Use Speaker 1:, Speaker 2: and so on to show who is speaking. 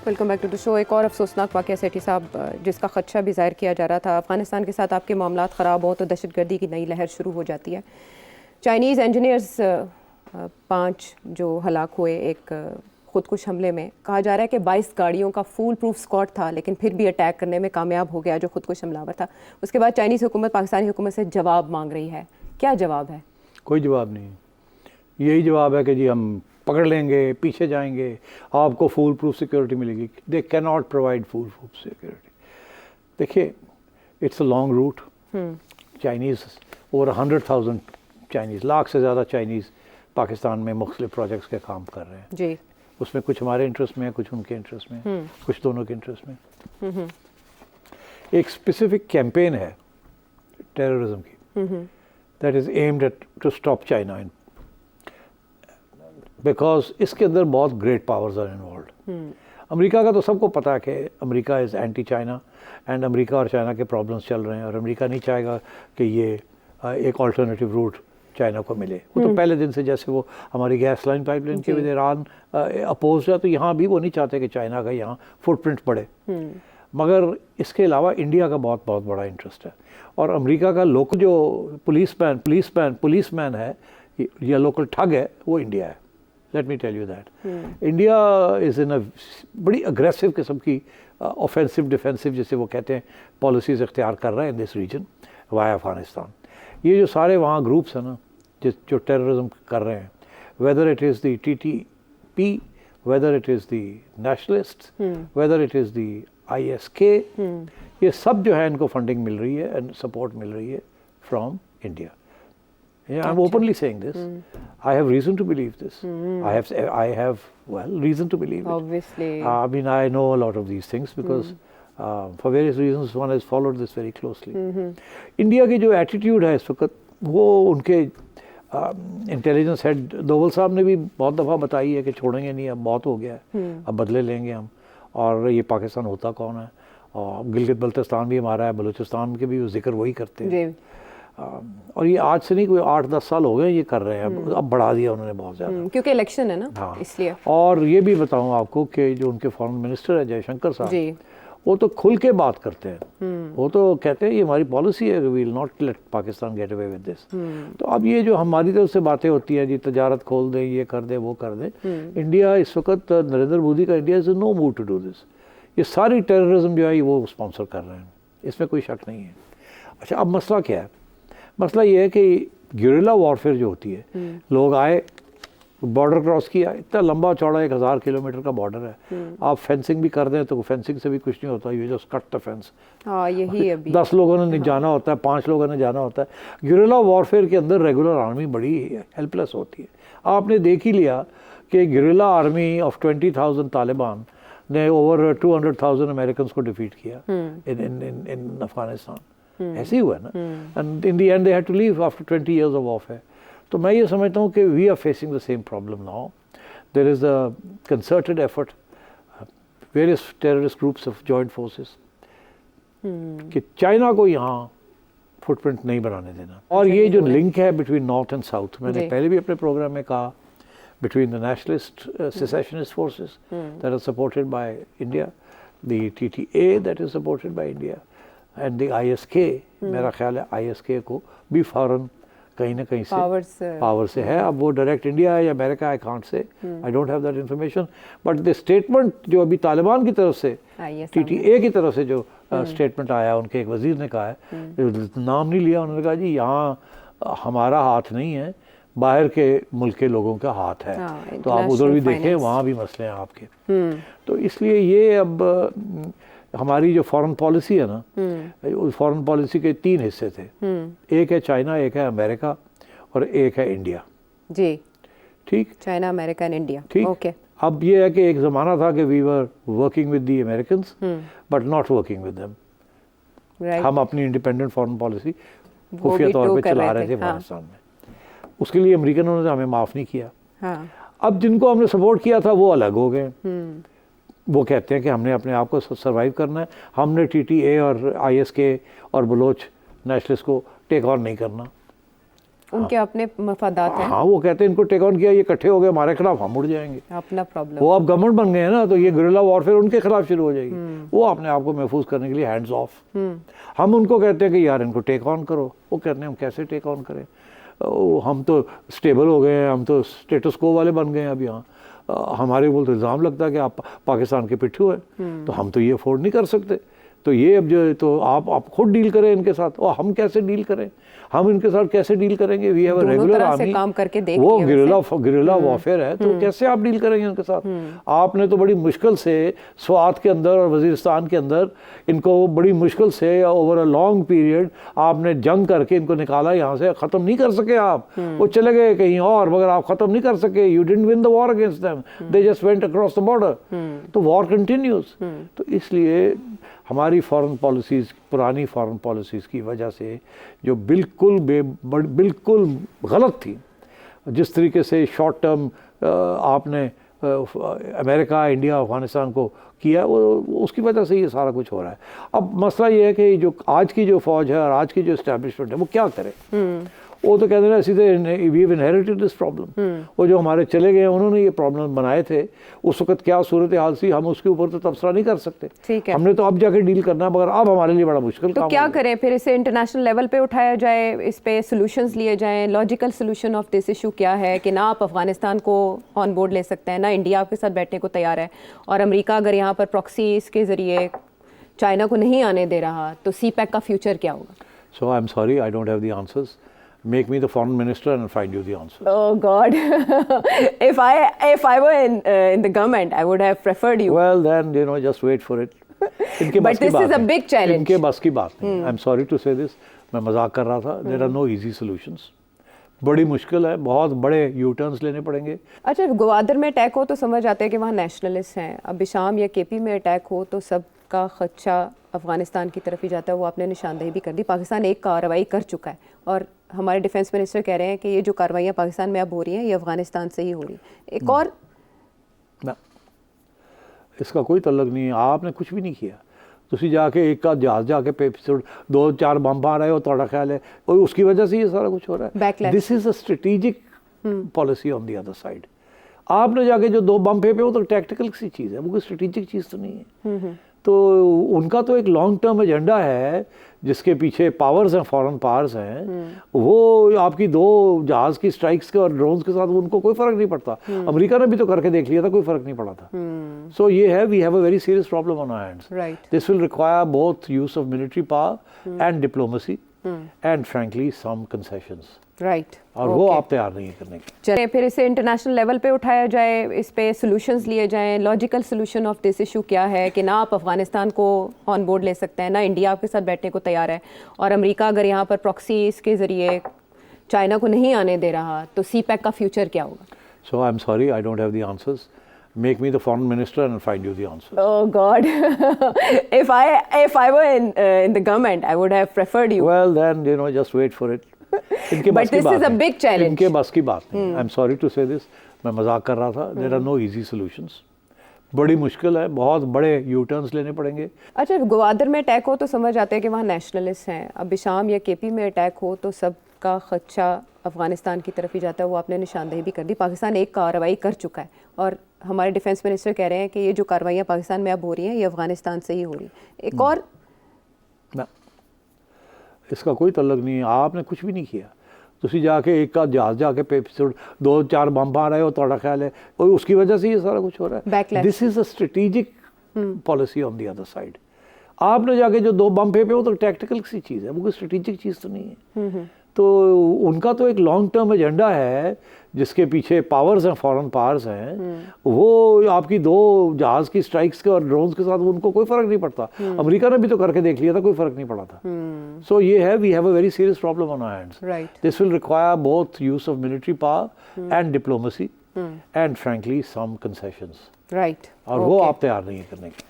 Speaker 1: Welcome back to the show. एक और अफसोसनाक वाक़या सेठी साहब, जिसका ख़दशा भी ज़ाहिर किया जा रहा था, अफ़गानिस्तान के साथ आपके मामलात ख़राब हों तो दहशतगर्दी की नई लहर शुरू हो जाती है। चाइनीज़ इंजीनियर्स 5 जो हलाक हुए एक ख़ुदकुश हमले में, कहा जा रहा है कि 22 गाड़ियों का फूल प्रूफ स्क्वाड था, लेकिन फिर भी अटैक करने में कामयाब हो गया जो ख़ुदकुश हमलावर था। उसके बाद चाइनीज़ हुकूमत पाकिस्तानी हुकूमत से जवाब मांग रही है। क्या जवाब है? कोई
Speaker 2: जवाब नहीं। यही जवाब है कि जी हम पकड़ लेंगे, पीछे जाएंगे, आपको फुल प्रूफ सिक्योरिटी मिलेगी। They can not provide foolproof security. देखिए, it's a long route. Chinese over 100,000 Chinese, lakh से ज़्यादा चाइनीज़ पाकिस्तान में मुख्तलिफ प्रोजेक्ट्स के काम कर रहे हैं
Speaker 1: जी।
Speaker 2: उसमें कुछ हमारे इंटरेस्ट में है, कुछ उनके इंटरेस्ट में, कुछ दोनों के इंटरेस्ट में। एक स्पेसिफिक कैंपेन है टेररिज्म की, that is aimed at to stop China in, because इसके अंदर बहुत great powers are involve. America का तो सबको पता है कि America is anti China and America और चाइना के प्रॉब्लम्स चल रहे हैं, और अमेरिका नहीं चाहेगा कि ये एक अल्टरनेटिव रूट चाइना को मिले। वो तो पहले दिन से, जैसे वो हमारी गैस लाइन पाइपलाइन के वजह ईरान अपोज है, तो यहाँ भी वो नहीं चाहते कि चाइना का यहाँ फुटप्रिंट पड़े। मगर इसके अलावा इंडिया का बहुत बहुत बड़ा इंटरेस्ट है, और अमेरिका का लोकल जो पुलिसमैन है या लोकल ठग है, वो इंडिया है। Let me tell you that India is in a बड़ी अग्रेसिव किस्म की ऑफेंसिव डिफेंसिव, जैसे वो कहते हैं, पॉलिसीज़ इख्तियार कर रहा है in this region via Afghanistan. ये जो सारे वहाँ ग्रुप्स हैं ना जो टेररिज्म कर रहे हैं, whether it is the TTP, whether it is the nationalist, whether it is the ISK, ये सब जो है इनको फंडिंग मिल रही है एंड सपोर्ट मिल रही है from India. I'm openly saying this. I have reason to believe this. I have reason to believe it.
Speaker 1: Obviously.
Speaker 2: I mean, I know a lot of these things because for various reasons one has followed this very closely. India की जो attitude है इस वक्त, वो उनके intelligence head Doval साहब ने भी बहुत दफ़ा बताई है कि छोड़ेंगे नहीं, अब बहुत हो गया है, अब बदले लेंगे हम, और ये पाकिस्तान होता कौन है, और गिलगित बल्तिस्तान भी हमारा है, बलूचिस्तान के भी जिक्र वही करते हैं। और ये आज से नहीं, कोई 8-10 साल हो गए ये कर रहे हैं, अब बढ़ा दिया उन्होंने बहुत ज़्यादा,
Speaker 1: क्योंकि इलेक्शन है ना।
Speaker 2: हाँ,
Speaker 1: इसलिए। और
Speaker 2: ये भी बताऊं आपको कि जो उनके फॉरेन मिनिस्टर है जयशंकर साहब, वो तो खुल के बात करते हैं। वो तो कहते हैं ये हमारी पॉलिसी है, we will not let Pakistan get away with this. तो अब ये जो हमारी तरफ से बातें होती हैं जी, तजारत खोल दें, ये कर दें, वो कर दें, इंडिया इस वक्त, नरेंद्र मोदी का India is no mood to do this. ये सारी टेररिज्म जो है वो स्पॉन्सर कर रहे हैं, इसमें कोई शक नहीं है। अच्छा, अब मसला क्या है? मसला ये है कि गेरिल्ला वॉरफेयर जो होती है, लोग आए, बॉर्डर क्रॉस किया, इतना लंबा चौड़ा 1000 किलोमीटर का बॉर्डर है, आप फेंसिंग भी कर दें तो फेंसिंग से भी कुछ नहीं होता, ये जस्ट कट द फेंस।
Speaker 1: हाँ, यही है।
Speaker 2: 10 लोगों ने जाना होता है, 5 लोगों ने जाना होता है। गेरिल्ला वॉरफेयर के अंदर रेगुलर आर्मी बड़ी हेल्पलेस होती है। आपने देख ही लिया कि गेरिल्ला आर्मी ऑफ 20,000 तालिबान ने ओवर 200,000 अमेरिकन को डिफीट किया इन अफगानिस्तान। ऐसे ही हुआ ना, and in the end they had to leave after 20 years of warfare. तो मैं ये समझता हूँ कि we are facing the same problem now. There is a concerted effort, various terrorist groups of joint forces, कि चाइना को यहाँ footprint नहीं बनाने देना। और ये जो लिंक है बिटवीन नॉर्थ एंड साउथ, मैंने पहले भी अपने प्रोग्राम में कहा, between the nationalist secessionist forces that are supported by India, the TTA that is supported by India, and the ISK, मेरा ख्याल है ISK को भी फौरन कहीं ना कहीं से पावर से है। अब वो डायरेक्ट इंडिया है या America, I can't say, I don't have that information, but the statement जो अभी तालिबान की तरफ से, TTA की तरफ से जो स्टेटमेंट आया, उनके एक वजीर ने कहा है, नाम नहीं लिया, उन्होंने कहा जी यहाँ हमारा हाथ नहीं है, बाहर के मुल्क के लोगों का हाथ है। तो आप उधर भी देखें, वहाँ भी मसले हैं आपके। तो इसलिए ये अब हमारी जो फॉरेन पॉलिसी है ना, उस फॉरेन पॉलिसी के 3 हिस्से थे, एक है चाइना, एक है अमेरिका, और एक है इंडिया।
Speaker 1: जी,
Speaker 2: ठीक,
Speaker 1: चाइना, अमेरिका एंड इंडिया।
Speaker 2: ठीक,
Speaker 1: ओके।
Speaker 2: अब ये है कि एक ज़माना था कि we were working with the Americans but not working with them. हम अपनी इंडिपेंडेंट फॉरेन पॉलिसी खुफिया तौर पर चला रहे थे अफगानिस्तान में। उसके लिए अमेरिकनों ने हमें माफ़ नहीं किया। अब जिनको हमने सपोर्ट किया था वो अलग हो गए। वो कहते हैं कि हमने अपने आप को सर्वाइव करना है, हमने TTA और ISK और बलोच नेशनलिस्ट को टेक ऑन नहीं करना।
Speaker 1: उनके अपने मफादात हैं।
Speaker 2: हाँ, वो कहते हैं इनको टेक ऑन किया, ये इकट्ठे हो गए हमारे खिलाफ, हम उड़ जाएंगे।
Speaker 1: अपना प्रॉब्लम।
Speaker 2: वो अब गवर्नमेंट बन गए हैं ना, तो ये गुरिल्ला वॉरफेयर उनके खिलाफ शुरू हो जाएगी। वो अपने आप को महफूज करने के लिए हैंड्स ऑफ। हम उनको कहते हैं कि यार इनको टेक ऑन करो, वो कहते हैं हम कैसे टेक ऑन करें, हम तो स्टेबल हो गए हैं, हम तो स्टेटस को वाले बन गए हैं अब यहाँ। हमारे ऊपर तो इल्ज़ाम लगता है कि आप पाकिस्तान के पिट्ठू हैं, तो हम तो ये अफोर्ड नहीं कर सकते। तो ये अब जो तो आप खुद डील करें इनके साथ, और हम कैसे डील करें, हम इनके साथ कैसे डील करेंगे? We have a regular army,
Speaker 1: काम करके देख
Speaker 2: वो गुरिल्ला वॉरफेयर है, तो कैसे आप डील करेंगे उनके साथ? आपने तो बड़ी मुश्किल से स्वात के अंदर और वजीरिस्तान के अंदर इनको बड़ी मुश्किल से ओवर अ लॉन्ग पीरियड आपने जंग करके इनको निकाला यहाँ से। ख़त्म नहीं कर सके आप, वो चले गए कहीं और, मगर आप ख़त्म नहीं कर सके। You didn't win the war against them, they just went across the border. तो वॉर कंटिन्यूज। तो इसलिए हमारी फॉरेन पॉलिसीज़, पुरानी फॉरेन पॉलिसीज़ की वजह से जो बिल्कुल गलत थी, जिस तरीके से शॉर्ट टर्म आपने अमेरिका, इंडिया, अफगानिस्तान को किया, वो उसकी वजह से ये सारा कुछ हो रहा है। अब मसला ये है कि जो आज की जो फ़ौज है और आज की जो इस्टेब्लिशमेंट है वो क्या करे? वो तो कहते हैं सीधे we have inherited this problem. वो जो हमारे चले गए उन्होंने ये प्रॉब्लम बनाए थे, उस वक्त क्या सूरत हाल थी, हम उसके ऊपर तो तबसरा नहीं कर सकते।
Speaker 1: ठीक है,
Speaker 2: हमने तो अब जाके डील करना, मगर अब हमारे लिए बड़ा मुश्किल
Speaker 1: तो
Speaker 2: काम
Speaker 1: क्या करें फिर? इसे इंटरनेशनल लेवल पे उठाया जाए, इस पे सॉल्यूशंस लिए जाएं। Logical solution of this issue क्या है कि ना आप अफगानिस्तान को ऑन बोर्ड ले सकते हैं, ना इंडिया आपके साथ बैठने को तैयार है, और अमेरिका अगर यहाँ पर प्रॉक्सीज के जरिए चाइना को नहीं आने दे रहा, तो CPEC का फ्यूचर क्या होगा?
Speaker 2: So I'm sorry, I don't have the answers. Make me the foreign minister and I'll find you the answers.
Speaker 1: Oh God! if I were in the government, I would have preferred you.
Speaker 2: Well, then just wait for it. इनके
Speaker 1: But this is a big challenge.
Speaker 2: इनके बस की बात नहीं। I'm sorry to say this. मैं मजाक कर रहा था। There are no easy solutions. बड़ी मुश्किल है, बहुत बड़े U-turns लेने पड़ेंगे।
Speaker 1: अच्छा, ग्वादर में अटैक हो तो समझ आते हैं कि वहाँ नेशनलिस्ट हैं। अब शाम या KP में अटैक हो तो सबका खदशा अफगानिस्तान की तरफ ही जाता है। वो आपने निशानदेही भी कर दी। पाकिस्तान एक कार्रवाई कर चुका है, और हमारे डिफेंस मिनिस्टर कह रहे हैं कि ये जो कार्रवाइयाँ पाकिस्तान में अब हो रही हैं, ये अफगानिस्तान से ही हो रही है। एक और
Speaker 2: ना, इसका कोई तल्लुक नहीं है। आपने कुछ भी नहीं किया। तुसी जाके एक का जहाज जाके 2-4 बम आ रहे हो, तो ख्याल है और उसकी वजह से ये सारा कुछ हो रहा है। This is a strategic policy on the other side. आपने जाके जो 2 बम फेंके वो तो टैक्टिकल सी चीज़ है, वो कोई स्ट्रेटेजिक चीज़ तो नहीं है। तो उनका तो एक लॉन्ग टर्म एजेंडा है जिसके पीछे पावर्स हैं, फॉरेन पावर्स हैं। वो आपकी 2 जहाज़ की स्ट्राइक्स के और ड्रोन्स के साथ उनको कोई फ़र्क नहीं पड़ता। अमेरिका ने भी तो करके देख लिया था, कोई फ़र्क नहीं पड़ा था। सो ये है, we have a very serious problem on our hands. This will require both use of military power and diplomacy and frankly some concessions.
Speaker 1: Right,
Speaker 2: और वो आप तैयार नहीं करने की।
Speaker 1: चलिए फिर इसे इंटरनेशनल लेवल पे उठाया जाए, इस पे सॉल्यूशंस लिए जाएं। Logical solution of this issue क्या है कि ना आप अफगानिस्तान को ऑन बोर्ड ले सकते हैं, ना इंडिया आपके साथ बैठने को तैयार है, और अमेरिका अगर यहाँ पर प्रॉक्सीज के जरिए चाइना को नहीं आने दे रहा, तो CPEC का फ्यूचर क्या होगा?
Speaker 2: So I'm sorry, I don't have the answers. Make me the foreign minister and I'll find you the answers.
Speaker 1: Oh God! if I were in the government, I would have preferred you.
Speaker 2: Well, then just wait for it. इनके
Speaker 1: But
Speaker 2: बस की
Speaker 1: this
Speaker 2: बात
Speaker 1: is a
Speaker 2: नहीं।
Speaker 1: big challenge.
Speaker 2: इनके बस की बात नहीं। I'm sorry to say this. मैं मजाक कर रहा था। There are no easy solutions. बड़ी मुश्किल है, बहुत बड़े U-turns लेने पड़ेंगे।
Speaker 1: अच्छा, ग्वादर में अटैक हो तो समझ आते हैं कि वहाँ नेशनलिस्ट हैं। अब शाम या KP में अटैक हो तो सबका खदशा अफगानिस्तान की तरफ ही जाता है। वो आपने निशानदेही भी कर दी। पाकिस्तान एक कार्रवाई कर चुका है, और हमारे डिफेंस मिनिस्टर कह रहे हैं कि ये जो कार्रवाइयाँ पाकिस्तान में अब हो रही हैं, ये अफगानिस्तान से ही हो रही है। एक और
Speaker 2: ना, इसका कोई तल्लुक नहीं है। आपने कुछ भी नहीं किया। तुसी जाके एक का जहाज जाके 2-4 बम आ रहे हो, तो ख्याल है और उसकी वजह से ये सारा कुछ हो रहा है। This is a strategic policy on the other side. आपने जाके जो 2 बम फेंके वो तो टैक्टिकल सी चीज़ है, वो कोई स्ट्रेटेजिक चीज़ तो नहीं है। तो उनका तो एक लॉन्ग टर्म एजेंडा है जिसके पीछे पावर्स हैं, फॉरेन पावर्स हैं। वो आपकी 2 जहाज़ की स्ट्राइक्स के और ड्रोन्स के साथ उनको कोई फ़र्क नहीं पड़ता। अमेरिका ने भी तो करके देख लिया था, कोई फ़र्क नहीं पड़ा था। सो ये है, we have a very serious problem on our hands. This will require both use of military power and diplomacy and frankly some concessions.
Speaker 1: Right,
Speaker 2: और वो आप तैयार नहीं करने की।